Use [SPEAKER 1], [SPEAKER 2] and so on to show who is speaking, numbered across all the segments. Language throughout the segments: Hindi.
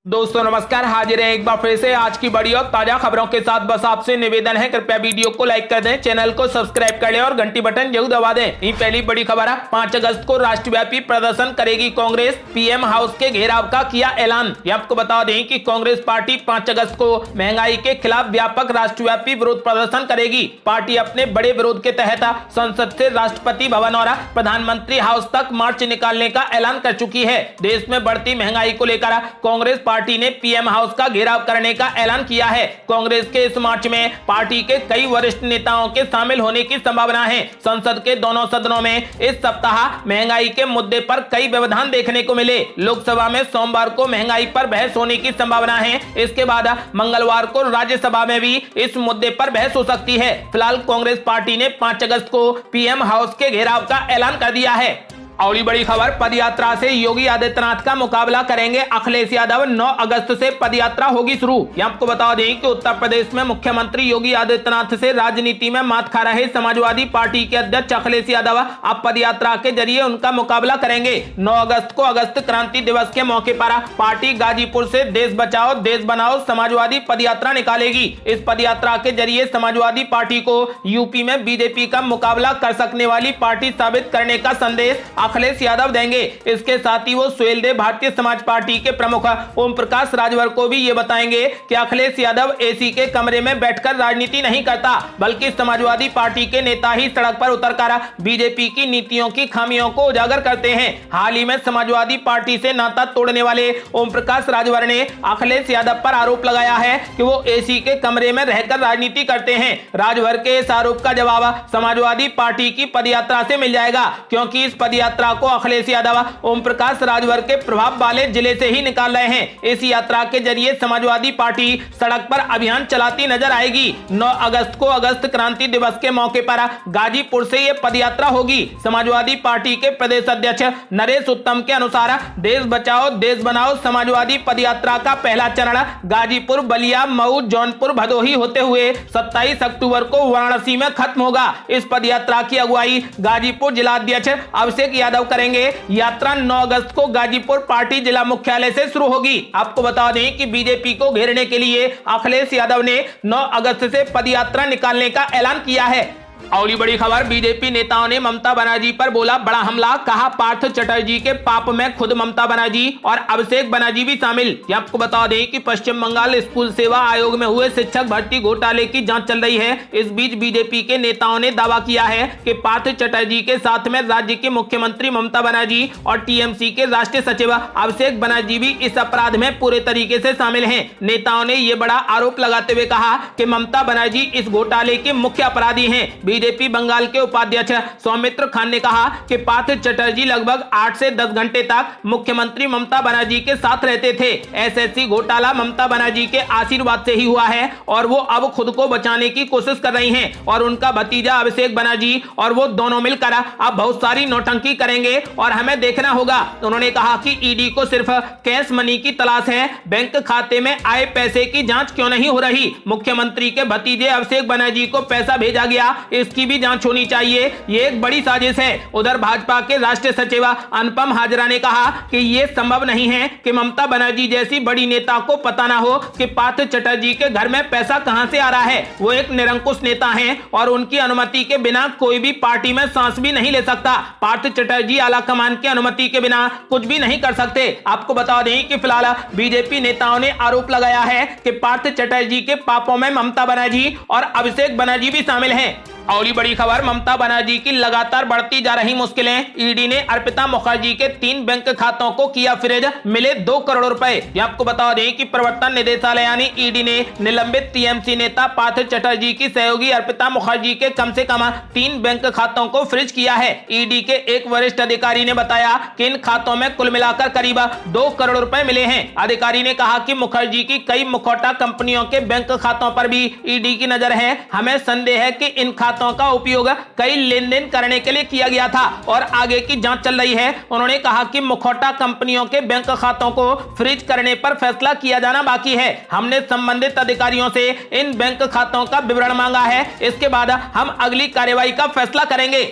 [SPEAKER 1] दोस्तों नमस्कार, हाजिर है एक बार फिर से आज की बड़ी और ताजा खबरों के साथ। बस आपसे निवेदन है, कृपया वीडियो को लाइक कर दें, चैनल को सब्सक्राइब कर लें और घंटी बटन जरूर दबा दें। ये पहली बड़ी खबर है। 5 अगस्त को राष्ट्रव्यापी प्रदर्शन करेगी कांग्रेस, पीएम हाउस के घेराव का किया ऐलान। ये आपको बता दें कि कांग्रेस पार्टी 5 अगस्त को महंगाई के खिलाफ व्यापक राष्ट्रव्यापी विरोध प्रदर्शन करेगी। पार्टी अपने बड़े विरोध के तहत संसद से राष्ट्रपति भवन और प्रधानमंत्री हाउस तक मार्च निकालने का ऐलान कर चुकी है। देश में बढ़ती महंगाई को लेकर कांग्रेस पार्टी ने पीएम हाउस का घेराव करने का ऐलान किया है। कांग्रेस के इस मार्च में पार्टी के कई वरिष्ठ नेताओं के शामिल होने की संभावना है। संसद के दोनों सदनों में इस सप्ताह महंगाई के मुद्दे पर कई व्यवधान देखने को मिले। लोकसभा में सोमवार को महंगाई पर बहस होने की संभावना है। इसके बाद मंगलवार को राज्यसभा में भी इस मुद्दे पर बहस हो सकती है। फिलहाल कांग्रेस पार्टी ने 5 अगस्त को पीएम हाउस के घेराव का ऐलान कर दिया है। और बड़ी खबर, पदयात्रा से योगी आदित्यनाथ का मुकाबला करेंगे अखिलेश यादव। 9 अगस्त से पदयात्रा होगी शुरू। आपको बता दें कि उत्तर प्रदेश में मुख्यमंत्री योगी आदित्यनाथ से राजनीति में मात खा रहे समाजवादी पार्टी के अध्यक्ष अखिलेश यादव अब पदयात्रा के जरिए उनका मुकाबला करेंगे। 9 अगस्त को अगस्त क्रांति दिवस के मौके पर पार्टी गाजीपुर से देश बचाओ देश बनाओ समाजवादी पदयात्रा निकालेगी। इस पदयात्रा के जरिए समाजवादी पार्टी को यूपी में बीजेपी का मुकाबला कर सकने वाली पार्टी साबित करने का संदेश अखिलेश यादव देंगे। इसके साथ ही वो सुहेलदेव भारतीय समाज पार्टी के प्रमुख ओम प्रकाश राजभर को भी ये बताएंगे कि अखिलेश यादव एसी के कमरे में बैठकर राजनीति नहीं करता, बल्कि समाजवादी पार्टी के नेता ही सड़क पर उतरकर बीजेपी की नीतियों की खामियों को उजागर करते हैं। हाल ही में समाजवादी पार्टी से नाता तोड़ने वाले ओम प्रकाश राजभर ने अखिलेश यादव पर आरोप लगाया है कि वो एसी के कमरे में रहकर राजनीति करते हैं। राजभर के इस आरोप का जवाब समाजवादी पार्टी की पदयात्रा से मिल जाएगा, क्योंकि इस पदयात्रा को अखिलेश यादव ओम प्रकाश राजभर के प्रभाव वाले जिले से ही निकाल रहे हैं। इस यात्रा के जरिए समाजवादी पार्टी सड़क पर अभियान चलाती नजर आएगी। 9 अगस्त को अगस्त क्रांति दिवस के मौके पर गाजीपुर से यह पदयात्रा होगी। समाजवादी पार्टी के प्रदेश अध्यक्ष नरेश उत्तम के अनुसार देश बचाओ देश बनाओ समाजवादी पदयात्रा का पहला चरण गाजीपुर, बलिया, मऊ, जौनपुर, भदोही होते हुए 27 अक्टूबर को वाराणसी में खत्म होगा। इस पदयात्रा की अगुवाई गाजीपुर जिलाध्यक्ष अभिषेक यादव करेंगे। यात्रा 9 अगस्त को गाजीपुर पार्टी जिला मुख्यालय से शुरू होगी। आपको बता दें कि बीजेपी को घेरने के लिए अखिलेश यादव ने 9 अगस्त से पदयात्रा निकालने का ऐलान किया है। और बड़ी खबर, बीजेपी नेताओं ने ममता बनर्जी पर बोला बड़ा हमला। कहा पार्थ चटर्जी के पाप में खुद ममता बनर्जी और अभिषेक बनर्जी भी शामिल। आपको बता दें कि पश्चिम बंगाल स्कूल सेवा आयोग में हुए शिक्षक भर्ती घोटाले की जांच चल रही है। इस बीच बीजेपी के नेताओं ने दावा किया है कि पार्थ चटर्जी के साथ में राज्य की मुख्यमंत्री ममता बनर्जी और टीएमसी के राष्ट्रीय सचिव अभिषेक बनर्जी भी इस अपराध में पूरे तरीके से शामिल हैं। नेताओं ने यह बड़ा आरोप लगाते हुए कहा कि ममता बनर्जी इस घोटाले के मुख्य अपराधी हैं। बीजेपी बंगाल के उपाध्यक्ष सौमित्र खान ने कहा कि पार्थ चटर्जी लगभग 8 से 10 घंटे तक मुख्यमंत्री ममता बनर्जी के साथ रहते थे। एसएससी घोटाला ममता बनर्जी के आशीर्वाद से ही हुआ है और वो अब खुद को बचाने की कोशिश कर रही हैं और उनका भतीजा अभिषेक बनर्जी और वो दोनों मिलकर अब बहुत सारी नौटंकी करेंगे और हमें देखना होगा। उन्होंने कहा कि ईडी को सिर्फ कैश मनी की तलाश है, बैंक खाते में आए पैसे की जांच क्यों नहीं हो रही। मुख्यमंत्री के भतीजे अभिषेक बनर्जी को पैसा भेजा गया, इसकी भी जांच होनी चाहिए। ये एक बड़ी साजिश है। उधर भाजपा के राष्ट्रीय सचिव अनुपम हाजरा ने कहा कि यह संभव नहीं है कि ममता बनर्जी जैसी बड़ी नेता को पता ना हो कि पार्थ चटर्जी के घर में पैसा कहां से आ रहा है। वो एक निरंकुश नेता हैं और उनकी अनुमति के बिना कोई भी पार्टी में सांस भी नहीं ले सकता। पार्थ चटर्जी आलाकमान की अनुमति के बिना कुछ भी नहीं कर सकते। आपको बता दें कि फिलहाल बीजेपी नेताओं ने आरोप लगाया है कि पार्थ चटर्जी के पापों में ममता बनर्जी और अभिषेक बनर्जी भी शामिल हैं। और बड़ी खबर, ममता बनर्जी की लगातार बढ़ती जा रही मुश्किलें। ईडी ने अर्पिता मुखर्जी के 3 बैंक खातों को किया फ्रीज, मिले 2 करोड़ रुपए। आपको बता दें कि प्रवर्तन निदेशालय यानी ईडी ने निलंबित टीएमसी नेता पार्थ चटर्जी की सहयोगी अर्पिता मुखर्जी के कम से कम 3 बैंक खातों को फ्रीज किया है। ईडी के एक वरिष्ठ अधिकारी ने बताया कि इन खातों में कुल मिलाकर करीब 2 करोड़ रुपए मिले हैं। अधिकारी ने कहा कि मुखर्जी की कई मुखौटा कंपनियों के बैंक खातों पर भी ईडी की नजर है। हमें संदेह है कि इन खातों का उपयोग कई लेन देन करने के लिए किया गया था और आगे की जांच चल रही है। उन्होंने कहा कि मुखौटा कंपनियों के बैंक खातों को फ्रीज करने पर फैसला किया जाना बाकी है। हमने संबंधित अधिकारियों से इन बैंक खातों का विवरण मांगा है। इसके बाद हम अगली कार्रवाई का फैसला करेंगे।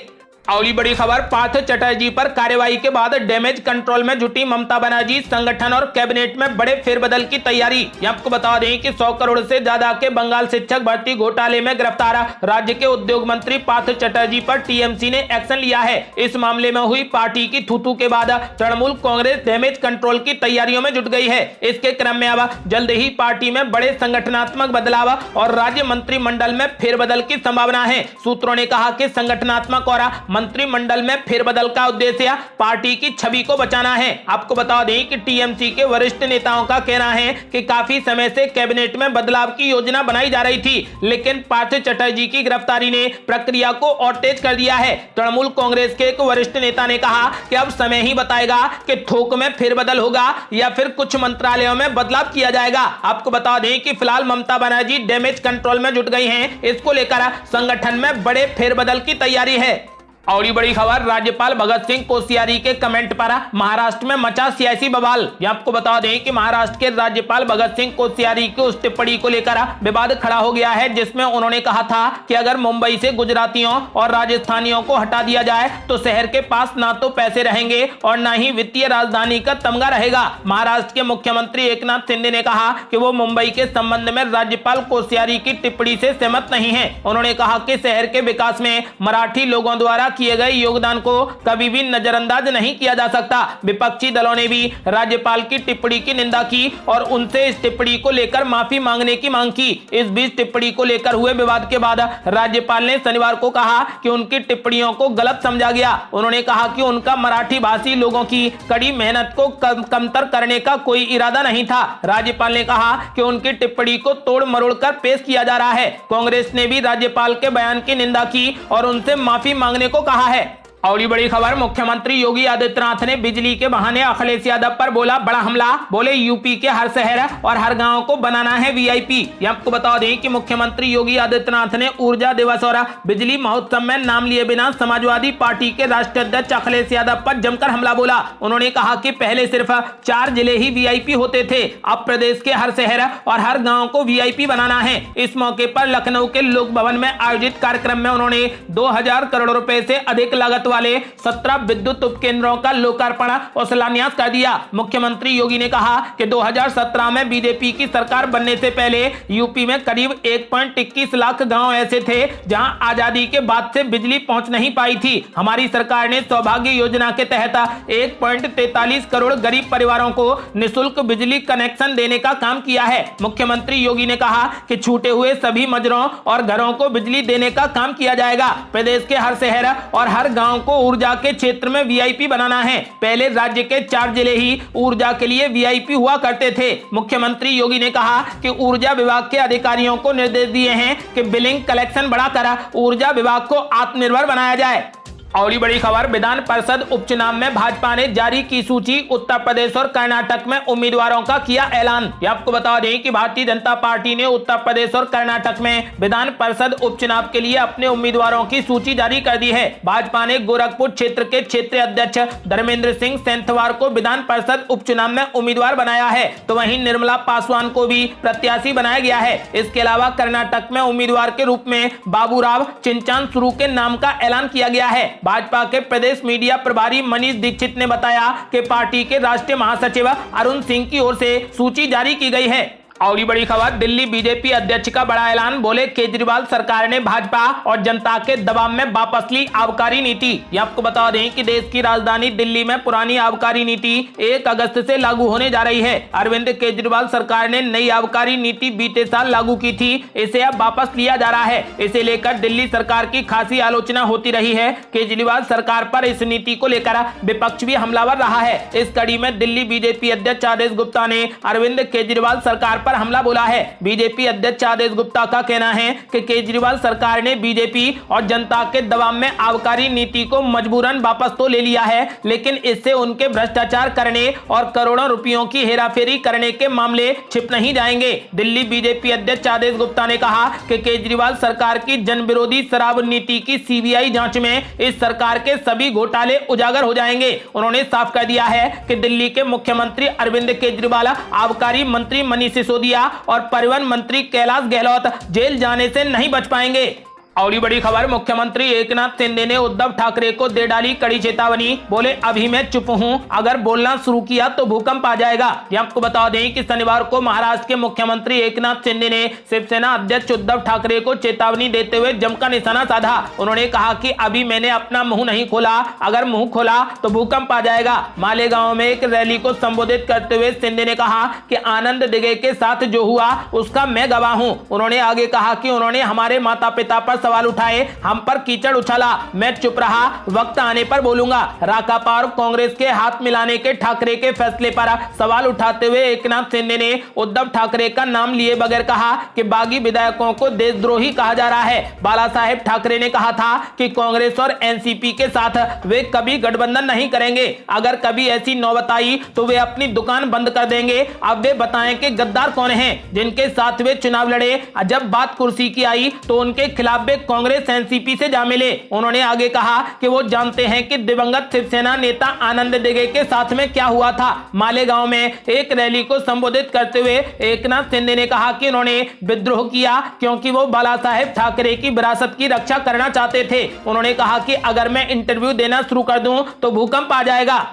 [SPEAKER 1] अगली बड़ी खबर, पार्थ चटर्जी पर कार्रवाई के बाद डैमेज कंट्रोल में जुटी ममता बनर्जी, संगठन और कैबिनेट में बड़े फेरबदल की तैयारी। आपको बता दें कि 100 करोड़ से ज्यादा के बंगाल शिक्षक भर्ती घोटाले में गिरफ्तार राज्य के उद्योग मंत्री पार्थ चटर्जी पर टीएमसी ने एक्शन लिया है। इस मामले में हुई पार्टी की थूथू के बाद तृणमूल कांग्रेस डैमेज कंट्रोल की तैयारियों में जुट गई है। इसके क्रम में अब जल्द ही पार्टी में बड़े संगठनात्मक बदलाव और राज्य मंत्रिमंडल में फेरबदल की संभावना है। सूत्रों ने कहा कि संगठनात्मक और मंत्रिमंडल में फेरबदल का उद्देश्य पार्टी की छवि को बचाना है। आपको बता दें कि टीएमसी के वरिष्ठ नेताओं का कहना है कि काफी समय से कैबिनेट में बदलाव की योजना बनाई जा रही थी, लेकिन पार्थ चटर्जी की गिरफ्तारी ने प्रक्रिया को और तेज कर दिया है। तृणमूल कांग्रेस के एक वरिष्ठ नेता ने कहा कि अब समय ही बताएगा कि थोक में फेरबदल होगा या फिर कुछ मंत्रालयों में बदलाव किया जाएगा। आपको बता दें कि फिलहाल ममता बनर्जी डैमेज कंट्रोल में जुट गई हैं। इसको लेकर संगठन में बड़े फेरबदल की तैयारी है। और बड़ी खबर, राज्यपाल भगत सिंह कोश्यारी के कमेंट पर महाराष्ट्र में मचा सियासी बवाल। आपको बता दें कि महाराष्ट्र के राज्यपाल भगत सिंह कोश्यारी की उस टिप्पणी को लेकर विवाद खड़ा हो गया है, जिसमें उन्होंने कहा था कि अगर मुंबई से गुजरातियों और राजस्थानियों को हटा दिया जाए तो शहर के पास ना तो पैसे रहेंगे और ना ही वित्तीय राजधानी का तमगा रहेगा। महाराष्ट्र के मुख्यमंत्री एकनाथ शिंदे ने कहा कि वो मुंबई के संबंध में राज्यपाल कोश्यारी की टिप्पणी से सहमत नहीं है। उन्होंने कहा कि शहर के विकास में मराठी लोगों द्वारा किए गए योगदान को कभी भी नजरअंदाज नहीं किया जा सकता। विपक्षी दलों ने भी राज्यपाल की टिप्पणी की निंदा की और उनसे इस टिप्पणी को लेकर माफी मांगने की मांग की। इस बीच टिप्पणी को लेकर हुए विवाद के बाद राज्यपाल ने शनिवार को कहा कि उनकी टिप्पणियों को गलत समझा गया। उन्होंने कहा कि उनका मराठी भाषी लोगों की कड़ी मेहनत को कमतर करने का कोई इरादा नहीं था। राज्यपाल ने कहा कि उनकी टिप्पणी को तोड़ मरोड़ कर पेश किया जा रहा है। कांग्रेस ने भी राज्यपाल के बयान की निंदा की और उनसे माफी मांगने को कहा है। और बड़ी खबर, मुख्यमंत्री योगी आदित्यनाथ ने बिजली के बहाने अखिलेश यादव पर बोला बड़ा हमला। बोले यूपी के हर शहर और हर गांव को बनाना है वीआईपी। आपको बता दें कि मुख्यमंत्री योगी आदित्यनाथ ने ऊर्जा दिवस और बिजली महोत्सव में नाम लिए बिना समाजवादी पार्टी के राष्ट्रीय अध्यक्ष अखिलेश यादव पर जमकर हमला बोला। उन्होंने कहा कि पहले सिर्फ 4 जिले ही वीआईपी होते थे, अब प्रदेश के हर शहर और हर गाँव को वीआईपी बनाना है। इस मौके पर लखनऊ के लोक भवन में आयोजित कार्यक्रम में उन्होंने 2000 करोड़ रुपए से अधिक लागत वाले 17 विद्युत उपकेंद्रों का लोकार्पण और शिलान्यास कर दिया। मुख्यमंत्री योगी ने कहा कि 2017 में बीजेपी की सरकार बनने से पहले यूपी में करीब 1.21 लाख गांव ऐसे थे जहां आजादी के बाद से बिजली पहुंच नहीं पाई थी। हमारी सरकार ने सौभाग्य योजना के तहत 1.43 करोड़ गरीब परिवारों को निःशुल्क बिजली कनेक्शन देने का काम किया है। मुख्यमंत्री योगी ने कहा कि छूटे हुए सभी मजरों और घरों को बिजली देने का काम किया जाएगा। प्रदेश के हर शहर और हर गांव को ऊर्जा के क्षेत्र में वीआईपी बनाना है। पहले राज्य के 4 जिले ही ऊर्जा के लिए वीआईपी हुआ करते थे। मुख्यमंत्री योगी ने कहा कि ऊर्जा विभाग के अधिकारियों को निर्देश दिए हैं कि बिलिंग कलेक्शन बढ़ाकर ऊर्जा विभाग को आत्मनिर्भर बनाया जाए। और बड़ी खबर, विधान परिषद उपचुनाव में भाजपा ने जारी की सूची। उत्तर प्रदेश और कर्नाटक में उम्मीदवारों का किया ऐलान। आपको बता दें कि भारतीय जनता पार्टी ने उत्तर प्रदेश और कर्नाटक में विधान परिषद उपचुनाव के लिए अपने उम्मीदवारों की सूची जारी कर दी है। भाजपा ने गोरखपुर क्षेत्र के क्षेत्रीय अध्यक्ष धर्मेंद्र सिंह सेंथवार को विधान परिषद उपचुनाव में उम्मीदवार बनाया है, तो वहीं निर्मला पासवान को भी प्रत्याशी बनाया गया है। इसके अलावा कर्नाटक में उम्मीदवार के रूप में बाबूराव चिंचानसुरु के नाम का ऐलान किया गया है। भाजपा के प्रदेश मीडिया प्रभारी मनीष दीक्षित ने बताया कि पार्टी के राष्ट्रीय महासचिव अरुण सिंह की ओर से सूची जारी की गई है। और बड़ी खबर, दिल्ली बीजेपी अध्यक्ष का बड़ा ऐलान। बोले केजरीवाल सरकार ने भाजपा और जनता के दबाव में वापस ली आबकारी नीति। आपको बता दें कि देश की राजधानी दिल्ली में पुरानी आबकारी नीति 1 अगस्त से लागू होने जा रही है। अरविंद केजरीवाल सरकार ने नई आबकारी नीति बीते साल लागू की थी, इसे अब वापस लिया जा रहा है। इसे लेकर दिल्ली सरकार की खासी आलोचना होती रही है। केजरीवाल सरकार पर इस नीति को लेकर विपक्ष भी हमलावर रहा है। इस कड़ी में दिल्ली बीजेपी अध्यक्ष आदेश गुप्ता ने अरविंद केजरीवाल सरकार पर हमला बोला है। बीजेपी अध्यक्ष आदेश गुप्ता का कहना है कि केजरीवाल सरकार ने बीजेपी और जनता के दबाव में आबकारी नीति को मजबूरन वापस तो ले लिया है, लेकिन इससे उनके भ्रष्टाचार करने और करोड़ों रुपयों की हेराफेरी करने के मामले छिप नहीं जाएंगे। दिल्ली बीजेपी अध्यक्ष आदेश गुप्ता ने कहा कि केजरीवाल सरकार की जन विरोधी शराब नीति की सीबीआई जांच में इस सरकार के सभी घोटाले उजागर हो जाएंगे। उन्होंने साफ कर दिया है कि दिल्ली के मुख्यमंत्री अरविंद केजरीवाल, आबकारी मंत्री मनीष सिसोदिया और परिवहन मंत्री कैलाश गहलोत जेल जाने से नहीं बच पाएंगे। और बड़ी खबर, मुख्यमंत्री एकनाथ शिंदे ने उद्धव ठाकरे को दे डाली कड़ी चेतावनी। बोले अभी मैं चुप हूं, अगर बोलना शुरू किया तो भूकंप आ जाएगा। ये आपको बता दें कि शनिवार को महाराष्ट्र के मुख्यमंत्री एकनाथ शिंदे ने शिवसेना अध्यक्ष उद्धव ठाकरे को चेतावनी देते हुए जमकर निशाना साधा। उन्होंने कहा कि अभी मैंने अपना मुंह नहीं खोला, अगर मुंह खोला तो भूकंप आ जाएगा। मालेगांव में एक रैली को संबोधित करते हुए शिंदे ने कहा कि आनंद दिघे के साथ जो हुआ उसका मैं गवाह हूं। उन्होंने आगे कहा कि उन्होंने हमारे माता पिता पर सवाल उठाए, हम पर कीचड़ उछाला, मैं चुप रहा, वक्त आने पर बोलूंगा। राकापा और कांग्रेस के हाथ मिलाने के ठाकरे के फैसले पर सवाल उठाते हुए एकनाथ शिंदे ने उद्धव ठाकरे का नाम लिए बगैर कहा कि बागी विधायकों को देशद्रोही कहा जा रहा है। बाला साहेब ठाकरे ने कहा था कि कांग्रेस और एनसीपी के साथ वे कभी गठबंधन नहीं करेंगे। अगर कभी ऐसी नौबत आई तो वे अपनी दुकान बंद कर देंगे। अब वे बताएं कि गद्दार कौन हैं जिनके साथ वे चुनाव लड़े। जब बात कुर्सी की आई तो उनके खिलाफ वे कांग्रेस एनसीपी से जा मिले। उन्होंने आगे कहा कि वो जानते हैं कि दिवंगत शिवसेना नेता आनंद दिघे के साथ में क्या हुआ था। मालेगांव में एक रैली को संबोधित करते हुए एकनाथ शिंदे ने कहा कि उन्होंने विद्रोह किया क्योंकि वो बाला साहेब ठाकरे की विरासत की रक्षा करना चाहते थे। उन्होंने कहा कि अगर मैं इंटरव्यू देना शुरू कर दूं तो भूकंप आ जाएगा।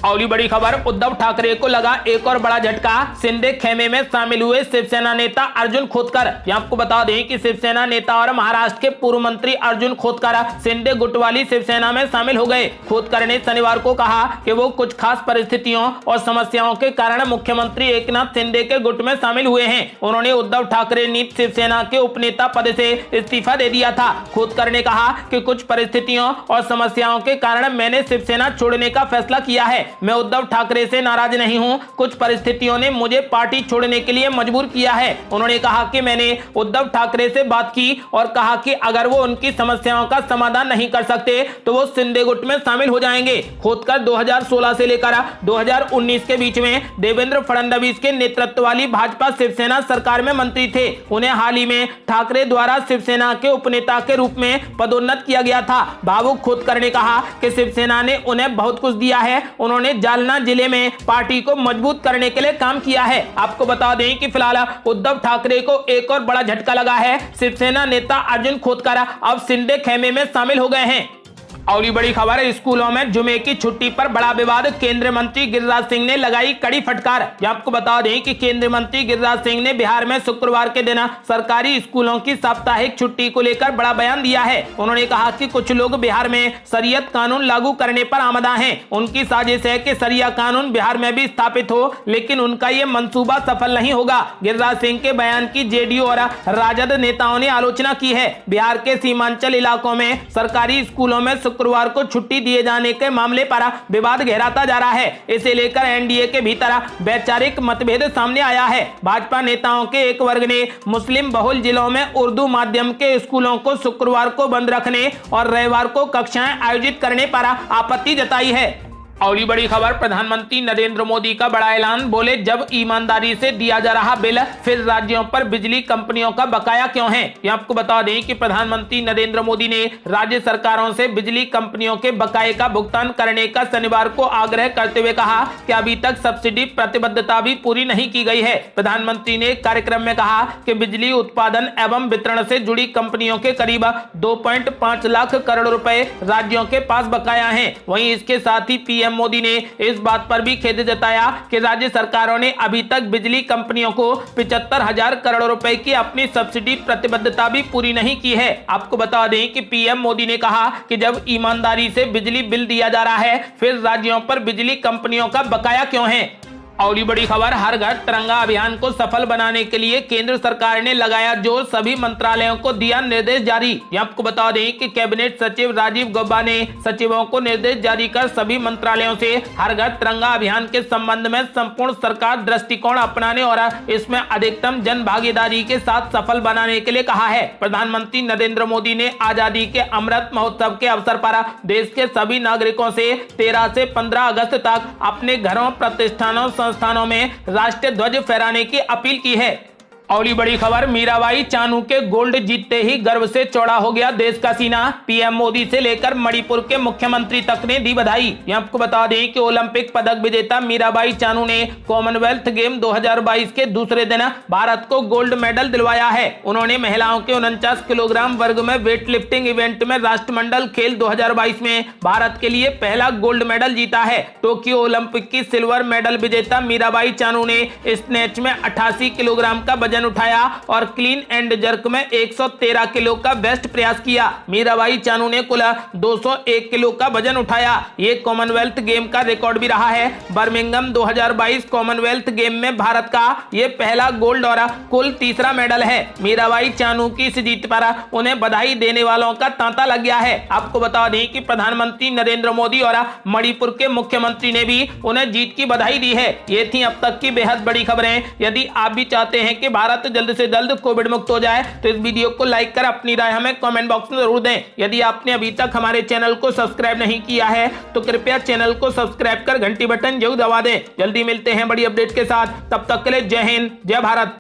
[SPEAKER 1] और बड़ी खबर, उद्धव ठाकरे को लगा एक और बड़ा झटका। शिंदे खेमे में शामिल हुए शिवसेना नेता अर्जुन खोतकर। आपको बता दें कि शिवसेना नेता और महाराष्ट्र के पूर्व मंत्री अर्जुन खोतकर शिंदे गुट वाली शिवसेना में शामिल हो गए। खोतकर ने शनिवार को कहा कि वो कुछ खास परिस्थितियों और समस्याओं के कारण मुख्यमंत्री एकनाथ शिंदे के गुट में शामिल हुए हैं। उन्होंने उद्धव ठाकरे नीति शिवसेना के उपनेता पद से इस्तीफा दे दिया था। खोतकर ने कहा कि कुछ परिस्थितियों और समस्याओं के कारण मैंने शिवसेना छोड़ने का फैसला किया है। मैं उद्धव ठाकरे से नाराज नहीं हूं, कुछ परिस्थितियों ने मुझे पार्टी छोड़ने के लिए मजबूर किया है। उन्होंने कहा कि मैंने उद्धव ठाकरे से बात की और कहा कि अगर वो उनकी समस्याओं का समाधान नहीं कर सकते तो वो शिंदे गुट में शामिल हो जाएंगे। खोतकर 2016 से लेकर 2019 के बीच में देवेंद्र फडणवीस के नेतृत्व वाली भाजपा शिवसेना सरकार में मंत्री थे। उन्हें हाल ही में ठाकरे द्वारा शिवसेना के उपनेता के रूप में पदोन्नत किया गया था। भावुक खोतकर ने कहा कि शिवसेना ने उन्हें बहुत कुछ दिया है। उन्होंने जालना जिले में पार्टी को मजबूत करने के लिए काम किया है। आपको बता दें कि फिलहाल उद्धव ठाकरे को एक और बड़ा झटका लगा है। शिवसेना नेता अर्जुन खोतकर अब शिंदे खेमे में शामिल हो गए हैं। और ये बड़ी खबर है, स्कूलों में जुमे की छुट्टी पर बड़ा विवाद। केंद्रीय मंत्री गिरिराज सिंह ने लगाई कड़ी फटकार। आपको बता दें कि केंद्रीय मंत्री गिरिराज सिंह ने बिहार में शुक्रवार के दिन सरकारी स्कूलों की साप्ताहिक छुट्टी को लेकर बड़ा बयान दिया है। उन्होंने कहा कि कुछ लोग बिहार में शरीयत कानून लागू करने पर आमदा हैं। उनकी साजिश है कि शरिया कानून बिहार में भी स्थापित हो, लेकिन उनका ये मंसूबा सफल नहीं होगा। गिरिराज सिंह के बयान की जेडीयू और राजद नेताओं ने आलोचना की है। बिहार के सीमांचल इलाकों में सरकारी स्कूलों में शुक्रवार को छुट्टी दिए जाने के मामले पर विवाद गहराता जा रहा है। इसे लेकर एनडीए के भीतर वैचारिक मतभेद सामने आया है। भाजपा नेताओं के एक वर्ग ने मुस्लिम बहुल जिलों में उर्दू माध्यम के स्कूलों को शुक्रवार को बंद रखने और रविवार को कक्षाएं आयोजित करने पर आपत्ति जताई है। और ये बड़ी खबर, प्रधानमंत्री नरेंद्र मोदी का बड़ा ऐलान। बोले जब ईमानदारी से दिया जा रहा बिल, फिर राज्यों पर बिजली कंपनियों का बकाया क्यों है। ये आपको बता दें कि प्रधानमंत्री नरेंद्र मोदी ने राज्य सरकारों से बिजली कंपनियों के बकाये का भुगतान करने का शनिवार को आग्रह करते हुए कहा कि अभी तक सब्सिडी प्रतिबद्धता भी पूरी नहीं की गई है। प्रधानमंत्री ने कार्यक्रम में कहा कि बिजली उत्पादन एवं वितरण से जुड़ी कंपनियों के करीब 2.5 लाख करोड़ रुपए राज्यों के पास बकाया है। वहीं इसके साथ ही पीएम मोदी ने इस बात पर भी खेद जताया कि राज्य सरकारों ने अभी तक बिजली कंपनियों को 75,000 करोड़ रुपए की अपनी सब्सिडी प्रतिबद्धता भी पूरी नहीं की है। आपको बता दें कि पीएम मोदी ने कहा कि जब ईमानदारी से बिजली बिल दिया जा रहा है, फिर राज्यों पर बिजली कंपनियों का बकाया क्यों है। और ये बड़ी खबर, हर घर तिरंगा अभियान को सफल बनाने के लिए केंद्र सरकार ने लगाया जोर, सभी मंत्रालयों को दिया निर्देश जारी। आपको बता दें कि कैबिनेट सचिव राजीव गौबा ने सचिवों को निर्देश जारी कर सभी मंत्रालयों से हर घर तिरंगा अभियान के संबंध में संपूर्ण सरकार दृष्टिकोण अपनाने और इसमें अधिकतम जन भागीदारी के साथ सफल बनाने के लिए कहा है। प्रधानमंत्री नरेंद्र मोदी ने आजादी के अमृत महोत्सव के अवसर पर देश के सभी नागरिकों से 13 से 15 अगस्त तक अपने घरों, प्रतिष्ठानों, संस्थानों में राष्ट्रीय ध्वज फहराने की अपील की है। अगली बड़ी खबर, मीराबाई चानू के गोल्ड जीतते ही गर्व से चौड़ा हो गया देश का सीना। पीएम मोदी से लेकर मणिपुर के मुख्यमंत्री तक ने दी बधाई। आपको बता दें कि ओलंपिक पदक विजेता मीराबाई चानू ने कॉमनवेल्थ गेम 2022 के दूसरे दिन भारत को गोल्ड मेडल दिलवाया है। उन्होंने महिलाओं के 49 किलोग्राम वर्ग में वेट लिफ्टिंग इवेंट में राष्ट्रमंडल खेल 2022 में भारत के लिए पहला गोल्ड मेडल जीता है। टोक्यो ओलंपिक की सिल्वर मेडल विजेता मीराबाई चानू ने स्नैच में 88 किलोग्राम का वजन उठाया और क्लीन एंड जर्क में 113 किलो का बेस्ट प्रयास किया। मीराबाई चानू ने कुल 201 किलो का वजन उठाया। ये कॉमनवेल्थ गेम का रिकॉर्ड भी रहा है। बर्मिंघम 2022 कॉमनवेल्थ गेम में भारत का ये पहला गोल्ड और कुल तीसरा मेडल है। मीराबाई चानू की इस जीत पर उन्हें बधाई देने वालों का तांता लग गया है। आपको बता दें कि प्रधानमंत्री नरेंद्र मोदी और मणिपुर के मुख्यमंत्री ने भी उन्हें जीत की बधाई दी है। ये थी अब तक की बेहद बड़ी खबरें। यदि आप भी चाहते हैं कि भारत जल्द से जल्द कोविड मुक्त हो जाए तो इस वीडियो को लाइक कर अपनी राय हमें कमेंट बॉक्स में जरूर दें। यदि आपने अभी तक हमारे चैनल को सब्सक्राइब नहीं किया है तो कृपया चैनल को सब्सक्राइब कर घंटी बटन जरूर दबा दें। जल्दी मिलते हैं बड़ी अपडेट के साथ, तब तक के लिए जय हिंद, जय भारत।